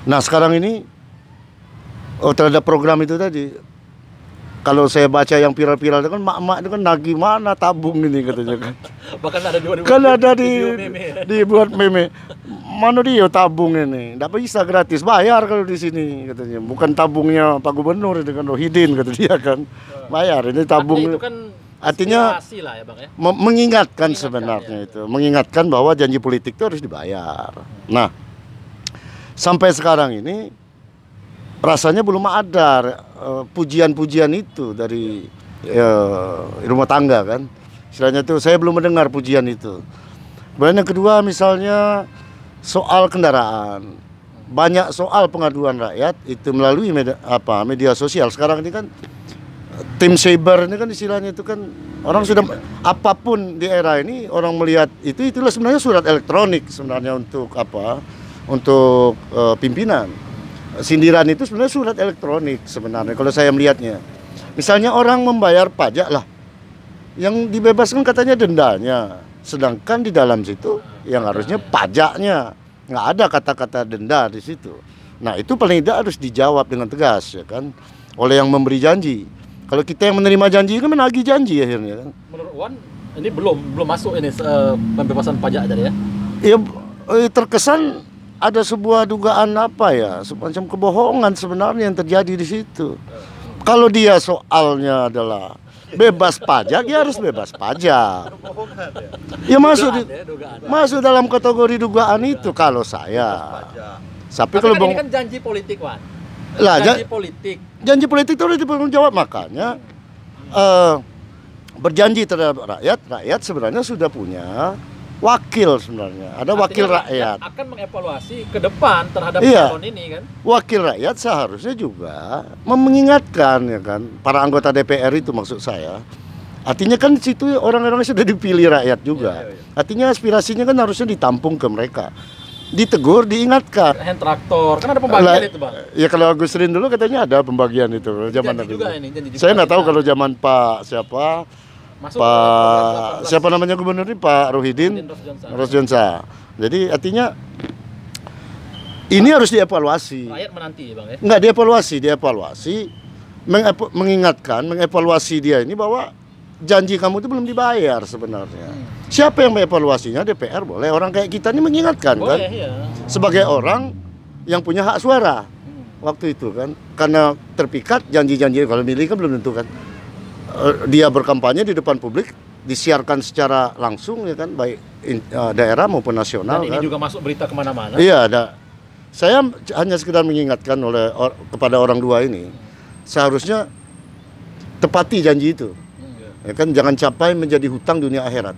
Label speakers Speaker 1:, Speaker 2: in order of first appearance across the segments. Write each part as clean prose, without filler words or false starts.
Speaker 1: Nah sekarang ini terhadap program itu tadi, kalau saya baca yang viral-viral itu kan mak-mak itu kan nagih mana tabung ini katanya kan.
Speaker 2: Bahkan ada
Speaker 1: Kan ada
Speaker 2: video meme.
Speaker 1: dibuat meme. Mana dia tabung ini? Nggak bisa gratis, bayar kalau di sini katanya. Bukan tabungnya Pak Gubernur itu kan Rohidin kata dia kan. Bayar ini tabung.
Speaker 2: Itu kan
Speaker 1: artinya
Speaker 2: lah ya Bang ya.
Speaker 1: mengingatkan sebenarnya ya. Itu mengingatkan bahwa janji politik itu harus dibayar. Nah, sampai sekarang ini rasanya belum ada pujian-pujian itu dari rumah tangga kan. Istilahnya itu saya belum mendengar pujian itu. Kemudian yang kedua misalnya soal kendaraan. Banyak soal pengaduan rakyat itu melalui media sosial. Sekarang ini kan tim cyber ini kan istilahnya itu kan orang sudah apapun di era ini orang melihat itulah sebenarnya surat elektronik sebenarnya untuk untuk pimpinan. Sindiran itu sebenarnya surat elektronik sebenarnya kalau saya melihatnya. Misalnya orang membayar pajak lah, yang dibebaskan katanya dendanya, sedangkan di dalam situ yang harusnya pajaknya, nggak ada kata-kata denda di situ. Nah itu paling tidak harus dijawab dengan tegas ya kan, oleh yang memberi janji. Kalau kita yang menerima janji kan menagih janji akhirnya kan.
Speaker 2: Menurut Wan ini belum masuk ini pembebasan pajak tadi ya?
Speaker 1: Ya terkesan ada sebuah dugaan semacam kebohongan sebenarnya yang terjadi di situ. Kalau dia soalnya adalah bebas pajak, ya harus bebas pajak. Ya masuk dalam kategori dugaan itu kalau saya. Tapi kalau
Speaker 2: ini kan janji politik, Wan.
Speaker 1: Janji politik itu harus dipertanggungjawab, makanya berjanji terhadap rakyat sebenarnya sudah punya wakil sebenarnya, ada wakil rakyat
Speaker 2: akan mengevaluasi ke depan terhadap calon ini kan.
Speaker 1: Wakil rakyat seharusnya juga mengingatkan ya kan para anggota DPR itu maksud saya. Artinya kan di situ orang-orang sudah dipilih rakyat juga. Artinya aspirasinya kan harusnya ditampung ke mereka. Ditegur, diingatkan.
Speaker 2: Hand traktor, kan ada pembagian itu, Bang.
Speaker 1: Ya kalau Agus Rin dulu katanya ada pembagian itu zaman
Speaker 2: itu.
Speaker 1: Saya nggak tahu kalau zaman Pak siapa. Siapa namanya gubernur ini Pak Rohidin Rosjonsa. Jadi artinya ini harus dievaluasi.
Speaker 2: Rakyat menanti ya Bang ya?
Speaker 1: Enggak, dievaluasi, mengingatkan, mengevaluasi dia ini bahwa janji kamu itu belum dibayar sebenarnya. Siapa yang mengevaluasinya? DPR boleh. Orang kayak kita ini mengingatkan boleh, kan? Iya. Sebagai orang yang punya hak suara waktu itu kan. Karena terpikat janji-janji kalau milih kan belum tentu kan. Dia berkampanye di depan publik, disiarkan secara langsung ya kan, baik daerah maupun nasional.
Speaker 2: Dan ini juga masuk berita kemana-mana.
Speaker 1: Iya, ada. Saya hanya sekedar mengingatkan kepada orang dua ini, seharusnya tepati janji itu. Ya kan, jangan capai menjadi hutang dunia akhirat.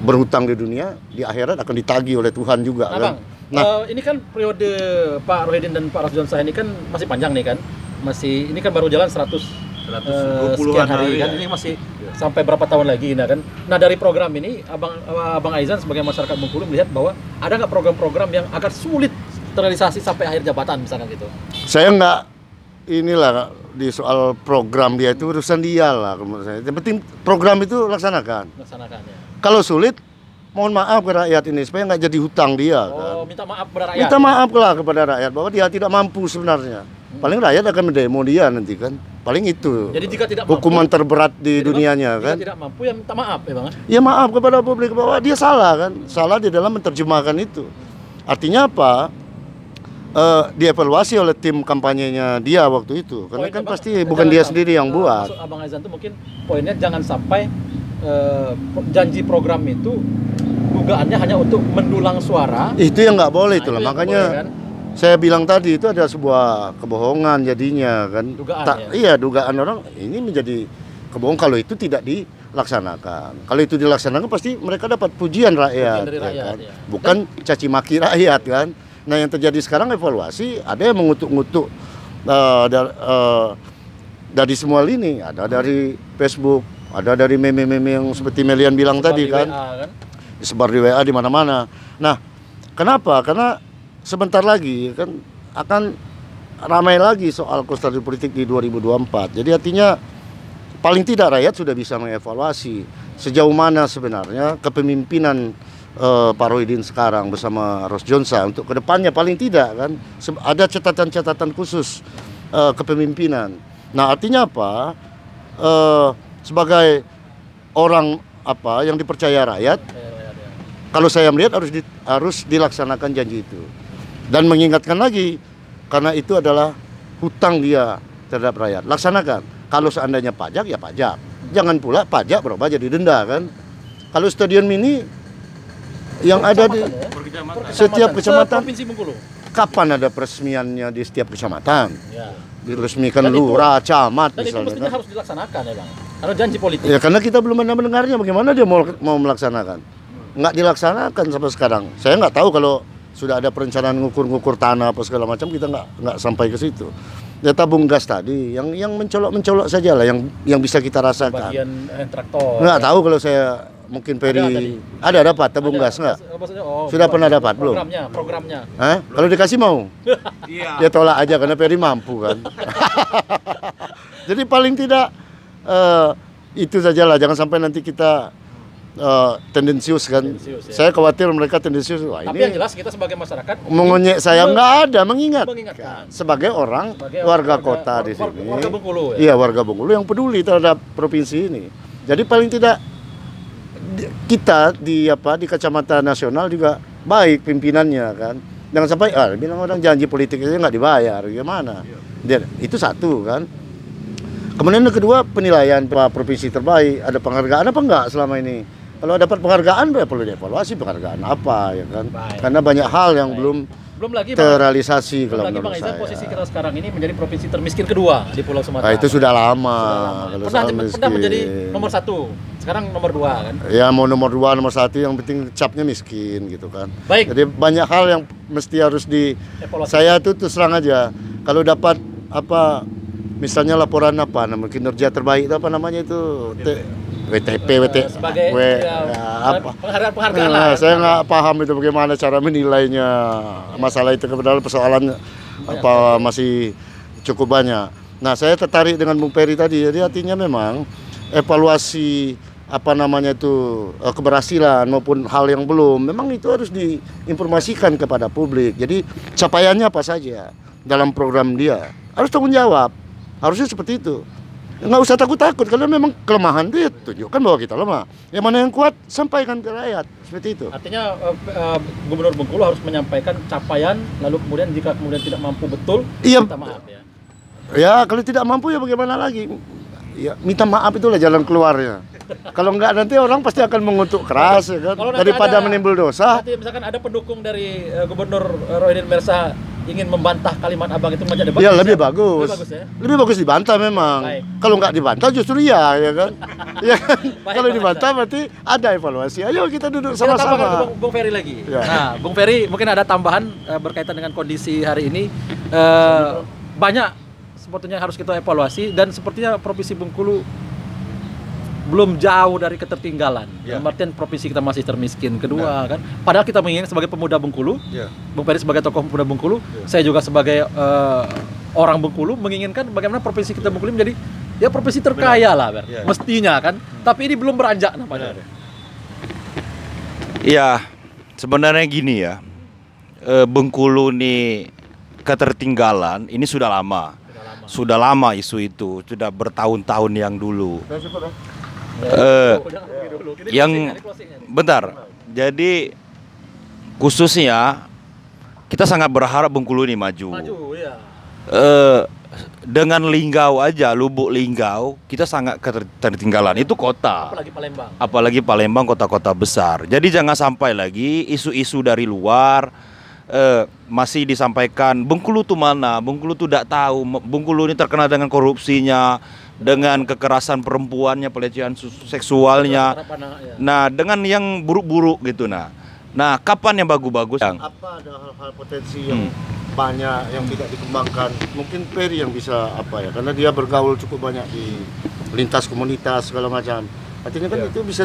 Speaker 1: Berhutang di dunia, di akhirat akan ditagih oleh Tuhan juga. Kan?
Speaker 2: Bang, ini kan periode Pak Rohidin dan Pak Rosjonsa ini kan masih panjang nih kan, ini kan baru jalan 120 sekian hari kan, ini masih sampai berapa tahun lagi kan. Nah dari program ini Abang Aizan sebagai masyarakat Bengkulu melihat bahwa ada nggak program-program yang agak sulit terrealisasi sampai akhir jabatan misalkan gitu?
Speaker 1: Saya nggak inilah di soal program dia itu urusan dia lah menurut saya. Yang penting program itu laksanakan ya. Kalau sulit mohon maaf ke rakyat ini supaya nggak jadi hutang dia kan.
Speaker 2: Minta maaf kepada rakyat.
Speaker 1: Minta maaf lah kepada rakyat bahwa dia tidak mampu sebenarnya. Paling rakyat akan mendemo dia nanti kan. Paling itu.
Speaker 2: Jadi jika tidak
Speaker 1: hukuman
Speaker 2: mampu,
Speaker 1: terberat di dunianya kan.
Speaker 2: Jika tidak mampu ya minta maaf ya Bang.
Speaker 1: Ya maaf kepada publik bahwa dia salah kan. Salah di dalam menerjemahkan itu. Artinya apa? Dievaluasi oleh tim kampanyenya dia waktu itu. Karena kan pasti bukan dia sendiri yang buat.
Speaker 2: Maksud Abang Aizan itu mungkin poinnya jangan sampai janji program itu dugaannya hanya untuk mendulang suara.
Speaker 1: Itu yang nggak boleh itulah. Makanya
Speaker 2: boleh, kan?
Speaker 1: Saya bilang tadi itu ada sebuah kebohongan jadinya kan. Iya, dugaan orang ini menjadi kebohongan kalau itu tidak dilaksanakan. Kalau itu dilaksanakan pasti mereka dapat pujian rakyat, kan? Ya. Bukan caci maki rakyat kan. Nah yang terjadi sekarang evaluasi, ada yang mengutuk-ngutuk dari semua lini, ada dari Facebook, ada dari meme-meme yang seperti Melian bilang tadi kan. Disebar di WA di mana-mana. Nah, kenapa? Karena sebentar lagi kan akan ramai lagi soal konstelasi politik di 2024. Jadi artinya paling tidak rakyat sudah bisa mengevaluasi sejauh mana sebenarnya kepemimpinan Pak Rohidin sekarang bersama Ros Jonsa untuk kedepannya paling tidak kan ada catatan-catatan khusus kepemimpinan. Nah artinya apa? Sebagai orang apa yang dipercaya rakyat, kalau saya melihat harus dilaksanakan janji itu dan mengingatkan lagi karena itu adalah hutang dia terhadap rakyat. Laksanakan. Kalau seandainya pajak ya pajak, jangan pula pajak berubah jadi denda kan. Kalau stadion mini yang ada di setiap kecamatan,
Speaker 2: Provinsi Bengkulu.
Speaker 1: kapan ada peresmiannya di setiap kecamatan?
Speaker 2: Ya.
Speaker 1: Diresmikan lurah, camat
Speaker 2: Dan itu
Speaker 1: misalnya.
Speaker 2: mestinya harus dilaksanakan ya Bang. Karena janji politik.
Speaker 1: Ya karena kita belum pernah mendengarnya, bagaimana dia mau melaksanakan? Nggak dilaksanakan sampai sekarang. Saya nggak tahu kalau sudah ada perencanaan ngukur-ngukur tanah apa segala macam, kita nggak sampai ke situ. Ya tabung gas tadi, yang mencolok saja lah, yang bisa kita rasakan.
Speaker 2: Bagian traktor.
Speaker 1: Nggak tahu kalau saya mungkin Peri ada dapat tabung gas nggak? Sudah pernah dapat belum?
Speaker 2: Programnya.
Speaker 1: Hah? Kalau dikasih mau? Dia tolak aja karena Peri mampu kan. Jadi paling tidak itu sajalah, jangan sampai nanti kita tendensius kan.
Speaker 2: Ya.
Speaker 1: Saya khawatir mereka tendensius. Wah,
Speaker 2: Tapi
Speaker 1: ini
Speaker 2: yang jelas kita sebagai masyarakat
Speaker 1: mengonyek saya nggak ada, mengingatkan.
Speaker 2: mengingatkan.
Speaker 1: Sebagai warga kota di sini.
Speaker 2: Warga Bengkulu ya.
Speaker 1: Iya, warga Bengkulu yang peduli terhadap provinsi ini. Jadi paling tidak kita di Kecamatan Nasional juga baik pimpinannya kan. Jangan sampai bilang orang janji politik aja nggak dibayar, gimana? Itu satu kan. Kemudian yang kedua, penilaian provinsi terbaik, ada penghargaan apa enggak selama ini? Kalau dapat penghargaan ya perlu dievaluasi penghargaan apa ya kan.
Speaker 2: Baik.
Speaker 1: Karena banyak hal yang belum
Speaker 2: lagi
Speaker 1: terrealisasi kalau
Speaker 2: Bang
Speaker 1: menurut
Speaker 2: Izan,
Speaker 1: saya.
Speaker 2: posisi kita sekarang ini menjadi provinsi termiskin kedua di Pulau Sumatera.
Speaker 1: Nah, itu sudah lama. Kalau
Speaker 2: Pernah
Speaker 1: soal miskin.
Speaker 2: menjadi nomor 1, sekarang nomor 2 kan.
Speaker 1: Ya mau nomor 2, nomor 1 yang penting capnya miskin gitu kan.
Speaker 2: Baik.
Speaker 1: Jadi banyak hal yang mesti harus
Speaker 2: Evaluasi.
Speaker 1: saya tuh terus terang aja. Kalau dapat misalnya laporan kinerja terbaik itu apa namanya itu WTP
Speaker 2: sebagai penghargaan lah.
Speaker 1: Saya nggak paham itu bagaimana cara menilainya masalah itu, kebetulan persoalan masih cukup banyak. Nah saya tertarik dengan Bung Peri tadi, jadi artinya memang evaluasi keberhasilan maupun hal yang belum, memang itu harus diinformasikan kepada publik. Jadi capaiannya apa saja dalam program dia harus tanggung jawab, harusnya seperti itu. Nggak usah takut-takut, kalau memang kelemahan dia tunjukkan bahwa kita lemah. Yang mana yang kuat sampaikan ke rakyat, seperti itu.
Speaker 2: Artinya Gubernur Bengkulu harus menyampaikan capaian, lalu kemudian jika kemudian tidak mampu betul, minta maaf ya.
Speaker 1: Ya kalau tidak mampu ya bagaimana lagi? Ya minta maaf itulah jalan keluarnya. Kalau enggak nanti orang pasti akan mengutuk keras ya kan. Daripada menimbul dosa.
Speaker 2: Nanti misalkan ada pendukung dari Gubernur Rohidin Mersa ingin membantah kalimat Abang itu menjadi bagus.
Speaker 1: Ya lebih bagus.
Speaker 2: Lebih bagus ya.
Speaker 1: Lebih bagus dibantah memang.
Speaker 2: Baik.
Speaker 1: Kalau nggak dibantah justru ya kan. Ya kan?
Speaker 2: Baik,
Speaker 1: Kalau
Speaker 2: Bang
Speaker 1: dibantah berarti ada evaluasi. Ayo kita duduk
Speaker 2: Kita tambahkan
Speaker 1: sama-sama.
Speaker 2: ke Bung Ferry lagi.
Speaker 1: Ya.
Speaker 2: Nah, Bung Ferry mungkin ada tambahan berkaitan dengan kondisi hari ini. Banyak sebetulnya harus kita evaluasi dan sepertinya Provinsi Bengkulu belum jauh dari ketertinggalan.
Speaker 3: Ya.
Speaker 2: Dalam artian provinsi kita masih termiskin. Kedua kan, padahal kita menginginkan sebagai pemuda Bengkulu,
Speaker 3: Ya.
Speaker 2: Bung Ferry sebagai tokoh pemuda Bengkulu, saya juga sebagai orang Bengkulu menginginkan bagaimana provinsi kita Bengkulu menjadi ya provinsi terkaya lah,
Speaker 3: Ya.
Speaker 2: mestinya kan. Tapi ini belum beranjak namanya.
Speaker 3: Iya, sebenarnya gini ya, Bengkulu nih ketertinggalan ini sudah lama. Sudah lama isu itu, sudah bertahun-tahun yang dulu. Yang bentar. Jadi khususnya kita sangat berharap Bengkulu ini maju.
Speaker 2: Ya.
Speaker 3: Dengan Linggau aja, Lubuk Linggau, kita sangat ketertinggalan. Itu kota.
Speaker 2: Apalagi Palembang.
Speaker 3: Apalagi Palembang kota-kota besar. Jadi jangan sampai lagi isu-isu dari luar masih disampaikan Bengkulu tuh mana, Bengkulu tuh tidak tahu, Bengkulu ini terkenal dengan korupsinya, dengan kekerasan perempuannya, pelecehan seksualnya. Nah, dengan yang buruk-buruk gitu. Nah, kapan yang bagus-bagus?
Speaker 1: Apa ada hal-hal potensi yang banyak yang tidak dikembangkan? Mungkin Peri yang bisa karena dia bergaul cukup banyak di lintas komunitas segala macam. Artinya kan itu bisa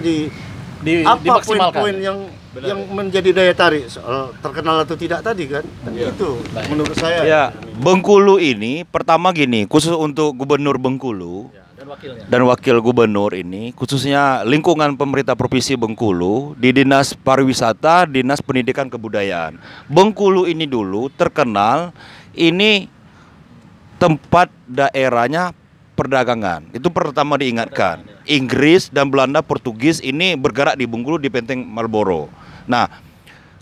Speaker 1: apa poin-poin yang menjadi daya tarik soal terkenal atau tidak tadi kan? Itu menurut saya.
Speaker 3: Ya, Bengkulu ini pertama gini, khusus untuk Gubernur Bengkulu, dan wakil gubernur ini, khususnya lingkungan pemerintah Provinsi Bengkulu, di Dinas Pariwisata, Dinas Pendidikan Kebudayaan. Bengkulu ini dulu terkenal ini tempat daerahnya perdagangan. Itu pertama diingatkan. Inggris dan Belanda, Portugis ini bergerak di Bengkulu di Benteng Marlborough. Nah,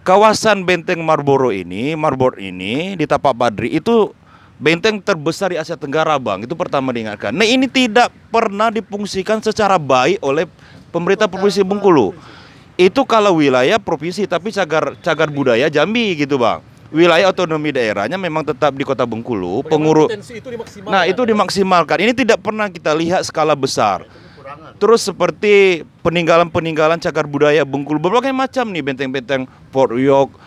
Speaker 3: kawasan Benteng Marlborough ini di Tapak Badri itu benteng terbesar di Asia Tenggara, Bang. Itu pertama diingatkan. Nah, ini tidak pernah difungsikan secara baik oleh pemerintah Provinsi Bengkulu. Itu kalau wilayah provinsi, tapi cagar budaya Jambi gitu, Bang. Wilayah otonomi daerahnya memang tetap di Kota Bengkulu. Pengurus. Nah, itu dimaksimalkan. Ini tidak pernah kita lihat skala besar. Terus seperti peninggalan-peninggalan cagar budaya Bengkulu, berbagai macam nih, benteng-benteng Fort York,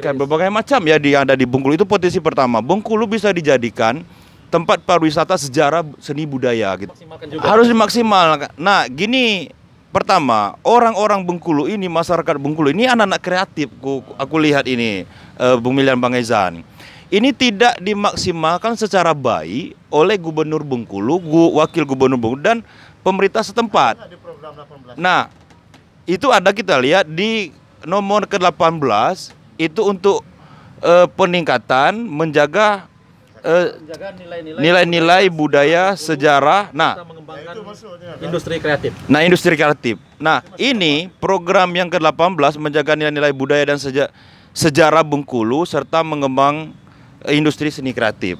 Speaker 3: kan berbagai macam ya yang ada di Bengkulu. Itu potensi pertama. Bengkulu bisa dijadikan tempat pariwisata sejarah seni budaya gitu. Harus dimaksimalkan. Nah, gini, pertama, orang-orang Bengkulu ini, masyarakat Bengkulu ini anak-anak kreatif. Aku lihat ini, Bung Milian, Bang Ezan. Ini tidak dimaksimalkan secara baik oleh Gubernur Bengkulu, Wakil Gubernur Bengkulu, dan pemerintah setempat. Nah, itu ada kita lihat di nomor ke-18 itu untuk peningkatan menjaga nilai-nilai budaya sejarah. Nah,
Speaker 2: industri kreatif.
Speaker 3: Nah, industri kreatif. Nah, ini program yang ke-18 menjaga nilai-nilai budaya dan sejarah Bengkulu serta mengembang industri seni kreatif.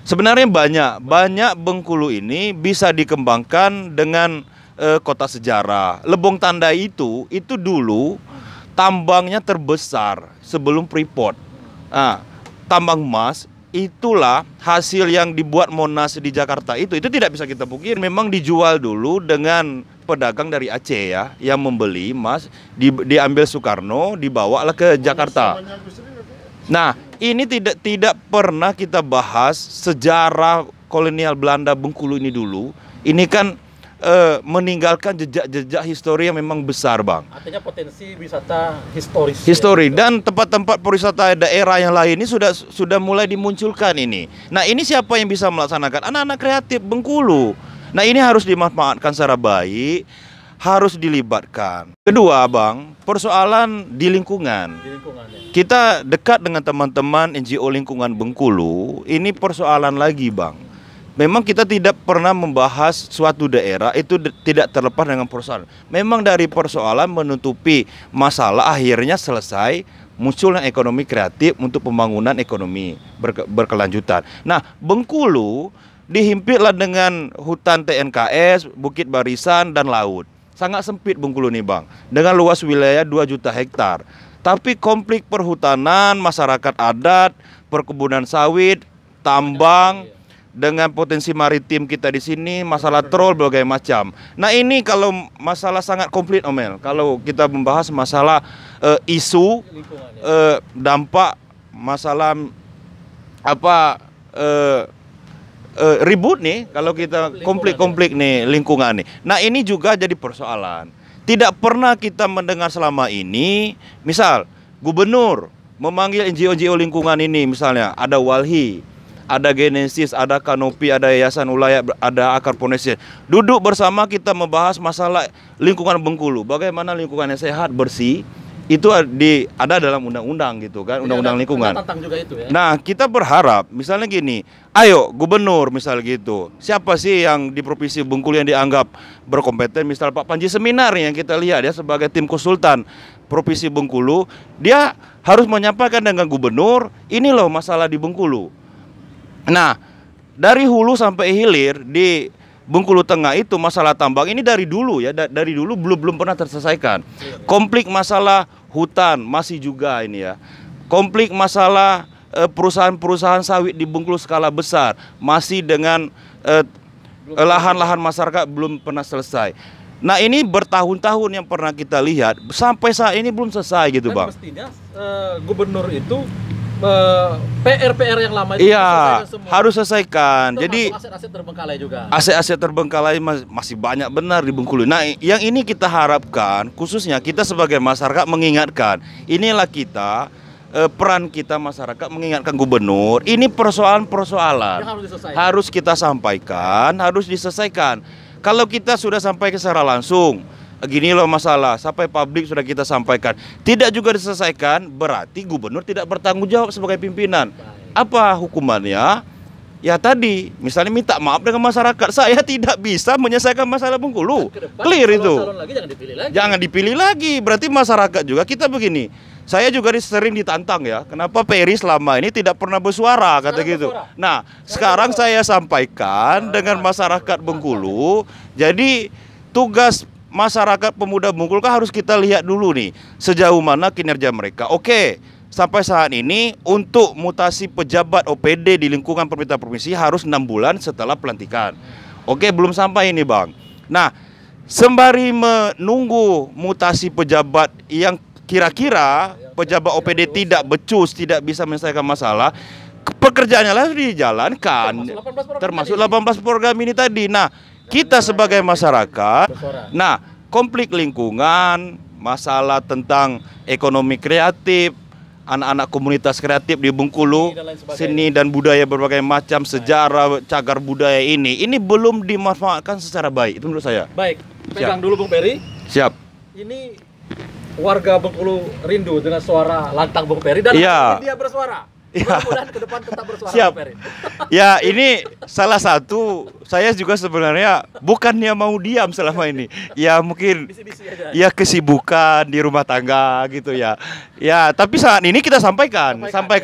Speaker 3: Sebenarnya banyak Bengkulu ini bisa dikembangkan dengan kota sejarah. Lebong Tandai itu dulu tambangnya terbesar sebelum Freeport. Nah, tambang emas itulah hasil yang dibuat Monas di Jakarta itu tidak bisa kita pungkiri, memang dijual dulu dengan pedagang dari Aceh ya, yang membeli emas, diambil Soekarno, dibawalah ke Jakarta. Nah, ini tidak pernah kita bahas sejarah kolonial Belanda Bengkulu ini dulu. Ini kan meninggalkan jejak-jejak histori yang memang besar, Bang.
Speaker 2: Artinya potensi wisata historis.
Speaker 3: Histori dan tempat-tempat pariwisata daerah yang lain ini sudah mulai dimunculkan ini. Nah, ini siapa yang bisa melaksanakan? Anak-anak kreatif Bengkulu. Nah, ini harus dimanfaatkan secara baik, harus dilibatkan. Kedua, Bang, persoalan di lingkungan. Kita dekat dengan teman-teman NGO lingkungan Bengkulu, ini persoalan lagi, Bang. Memang kita tidak pernah membahas suatu daerah itu tidak terlepas dengan persoalan. Memang dari persoalan menutupi masalah akhirnya selesai munculnya ekonomi kreatif untuk pembangunan ekonomi berkelanjutan. Nah, Bengkulu dihimpitlah dengan hutan TNKS, Bukit Barisan, dan laut. Sangat sempit Bengkulu nih, Bang, dengan luas wilayah 2 juta hektar. Tapi konflik perhutanan, masyarakat adat, perkebunan sawit, tambang, dengan potensi maritim kita di sini, masalah troll berbagai macam. Nah, ini kalau masalah sangat komplit, Omel. Kalau kita membahas masalah isu dampak masalah ribut nih, kalau kita konflik nih lingkungan nih. Nah, ini juga jadi persoalan. Tidak pernah kita mendengar selama ini, misal gubernur memanggil NGO lingkungan ini, misalnya ada Walhi, ada Genesis, ada Kanopi, ada Yayasan Ulayat, ada Akar Ponesi. Duduk bersama kita membahas masalah lingkungan Bengkulu. Bagaimana lingkungannya sehat, bersih. Itu ada dalam undang-undang gitu kan, undang-undang lingkungan.
Speaker 2: Juga itu, ya?
Speaker 3: Nah, kita berharap misalnya gini, ayo gubernur misal gitu. Siapa sih yang di Provinsi Bengkulu yang dianggap berkompeten? Misal Pak Panji Seminar yang kita lihat ya sebagai tim konsultan Provinsi Bengkulu, dia harus menyampaikan dengan gubernur, ini loh masalah di Bengkulu. Nah, dari hulu sampai hilir di Bengkulu Tengah itu masalah tambang ini dari dulu ya, dari dulu belum pernah terselesaikan. Konflik masalah hutan masih juga ini ya. Konflik masalah perusahaan-perusahaan sawit di Bengkulu skala besar masih dengan lahan-lahan masyarakat belum pernah selesai. Nah, ini bertahun-tahun yang pernah kita lihat sampai saat ini belum selesai gitu, Bang.
Speaker 2: Mestinya gubernur itu PR yang lama itu
Speaker 3: harus selesaikan. Jadi
Speaker 2: aset-aset terbengkalai juga.
Speaker 3: Aset-aset terbengkalai masih banyak benar di Bengkulu. Nah, yang ini kita harapkan khususnya kita sebagai masyarakat mengingatkan, inilah kita peran kita masyarakat mengingatkan gubernur, ini persoalan-persoalan harus kita sampaikan, harus diselesaikan. Kalau kita sudah sampai secara langsung, gini loh masalah, sampai publik sudah kita sampaikan, tidak juga diselesaikan, berarti gubernur tidak bertanggung jawab sebagai pimpinan. Apa hukumannya? Ya tadi, misalnya minta maaf dengan masyarakat, saya tidak bisa menyelesaikan masalah Bengkulu. Clear itu. Jangan dipilih lagi. Berarti masyarakat juga, kita begini. Saya juga sering ditantang ya, kenapa Peri selama ini tidak pernah bersuara, kata gitu. Nah, sekarang saya sampaikan dengan masyarakat Bengkulu, jadi tugas masyarakat pemuda Bengkulu kan harus kita lihat dulu nih, sejauh mana kinerja mereka. Oke. Sampai saat ini untuk mutasi pejabat OPD di lingkungan pemerintah provinsi harus 6 bulan setelah pelantikan. Oke, belum sampai ini Bang. Nah, sembari menunggu mutasi pejabat yang kira-kira pejabat OPD tidak becus, tidak bisa menyelesaikan masalah, pekerjaannya harus dijalankan. Termasuk 18 program ini tadi. Nah, kita sebagai masyarakat, nah, konflik lingkungan, masalah tentang ekonomi kreatif, anak-anak komunitas kreatif di Bengkulu, seni dan budaya berbagai macam, sejarah, cagar budaya ini belum dimanfaatkan secara baik, itu menurut saya.
Speaker 2: Baik, pegang dulu Bung Peri.
Speaker 3: Siap.
Speaker 2: Ini warga Bengkulu rindu dengan suara lantang Bung Peri dan dia bersuara. Mudah-mudahan ke depan tetap bersuara.
Speaker 3: Siap.
Speaker 2: Bung Peri.
Speaker 3: Ya, ini salah satu, saya juga sebenarnya bukannya mau diam selama ini. Ya mungkin ya kesibukan di rumah tangga gitu ya. Ya, tapi saat ini kita sampaikan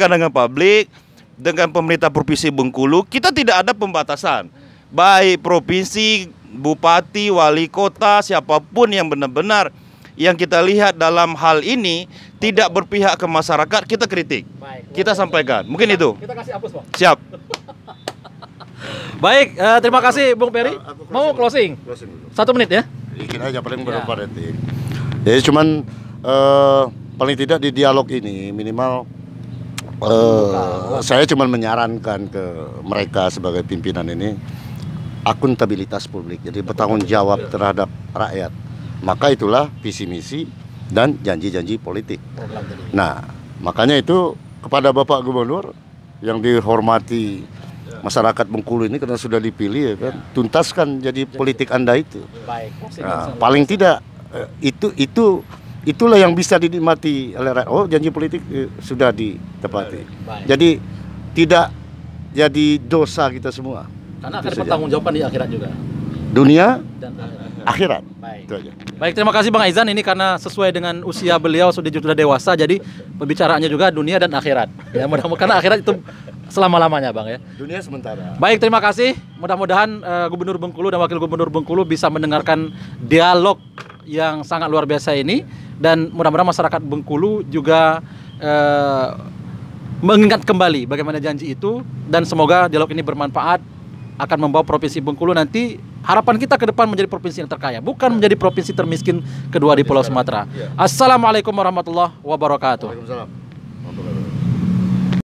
Speaker 3: dengan publik, dengan pemerintah Provinsi Bengkulu, kita tidak ada pembatasan. Baik provinsi, bupati, wali kota, siapapun yang benar-benar yang kita lihat dalam hal ini tidak berpihak ke masyarakat, kita kritik. Kita sampaikan. Mungkin itu.
Speaker 2: Kita kasih hapus, Bang.
Speaker 3: Siap.
Speaker 2: Baik, terima kasih Bung Peri. Mau closing? 1 menit ya?
Speaker 1: Dikit aja paling beberapa detik. Jadi cuman paling tidak di dialog ini minimal saya cuman menyarankan ke mereka sebagai pimpinan ini akuntabilitas publik. Jadi bertanggung jawab terhadap rakyat. Maka itulah visi misi dan janji-janji politik. Nah, makanya itu kepada Bapak Gubernur yang dihormati masyarakat Bengkulu ini karena sudah dipilih ya kan, tuntaskan jadi politik Anda itu. Nah, paling tidak itulah yang bisa dinikmati oleh rakyat. Oh, janji politik sudah ditepati. Jadi tidak jadi dosa kita semua.
Speaker 2: Karena akan bertanggung-jawaban di akhirat juga.
Speaker 1: Dunia
Speaker 2: Dan
Speaker 1: akhirat.
Speaker 2: Baik.
Speaker 1: Itu aja.
Speaker 2: Baik, terima kasih Bang Aizan. Ini karena sesuai dengan usia beliau sudah dewasa, jadi pembicaraannya juga dunia dan akhirat. Ya, mudah-mudahan akhirat itu selama-lamanya Bang ya.
Speaker 1: Dunia sementara.
Speaker 2: Baik, terima kasih. Mudah-mudahan Gubernur Bengkulu dan Wakil Gubernur Bengkulu bisa mendengarkan dialog yang sangat luar biasa ini, dan mudah-mudahan masyarakat Bengkulu juga mengingat kembali bagaimana janji itu, dan semoga dialog ini bermanfaat, akan membawa Provinsi Bengkulu nanti, harapan kita ke depan menjadi provinsi yang terkaya, bukan menjadi provinsi termiskin kedua di Pulau Sumatera. Assalamualaikum warahmatullahi wabarakatuh.
Speaker 1: Waalaikumsalam.